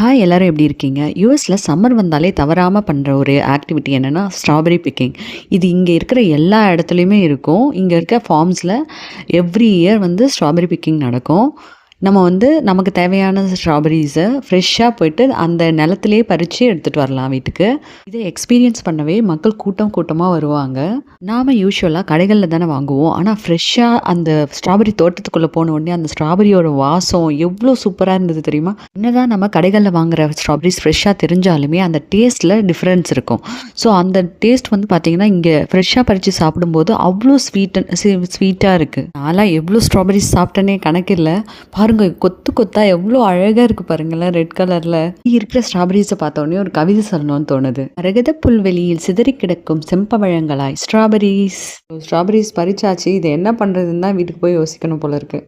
Hi எல்லாரும் எப்படி இருக்கீங்க? யுஎஸ்ல சம்மர் வந்தாலே தவறாம பண்ற ஒரு ஆக்டிவிட்டி என்னன்னா, ஸ்ட்ராபெர்ரி பிக்கிங். இது இங்க இருக்கிற எல்லா இடத்துலயுமே இருக்கும். இங்க இருக்க ஃபார்ம்ஸ்ல எவ்ரி இயர் வந்து ஸ்ட்ராபெர்ரி பிக்கிங் நடக்கும். நம்ம வந்து நமக்கு தேவையான ஸ்ட்ராபெர்ரீஸ ஃப்ரெஷ்ஷா போயிட்டு அந்த நிலத்திலேயே பறிச்சு எடுத்துட்டு வரலாம் வீட்டுக்கு. இத எக்ஸ்பீரியன்ஸ் பண்ணவே மக்கள் கூட்டம் கூட்டமா வருவாங்க. நாம யூசுவலா கடைகள்ல தானே வாங்குவோம். ஆனா ஃப்ரெஷ்ஷா அந்த ஸ்ட்ராபெர்ரி தோட்டத்துக்குள்ள போன உடனே அந்த ஸ்ட்ராபெர்ரியோட வாசம் எவ்ளோ சூப்பரா இருந்தது தெரியுமா? என்னதான் நம்ம கடைகள்ல வாங்குற ஸ்ட்ராபெர்ரிஸ் ஃப்ரெஷ்ஷா தெரிஞ்சாலுமே அந்த டேஸ்ட்ல டிஃபரன்ஸ் இருக்கும். ஸோ அந்த டேஸ்ட் வந்து பார்த்தீங்கன்னா, இங்க ஃப்ரெஷ்ஷா பறிச்சு சாப்பிடும்போது அவ்ளோ ஸ்வீட்டா இருக்கு. நான்லாம் எவ்ளோ ஸ்ட்ராபெர்ரிஸ் சாப்பிட்டேனே கணக்கில்ல. பாருங்க கொத்து கொத்தா எவ்வளோ அழகா இருக்கு பாருங்களேன் ரெட் கலர்ல. இருக்கிற ஸ்ட்ராபெர்ரிஸை பார்த்த உடனே ஒரு கவிதை சொல்லணும்னு தோணுது. மரகத புல்வெளியில் சிதறி கிடக்கும் செம்பவழங்களாய் ஸ்ட்ராபெர்ரிஸ். ஸ்ட்ராபெர்ரிஸ் பறிச்சாச்சு, இதை என்ன பண்றதுன்னு தான் வீட்டுக்கு போய் யோசிக்கணும் போல இருக்கு.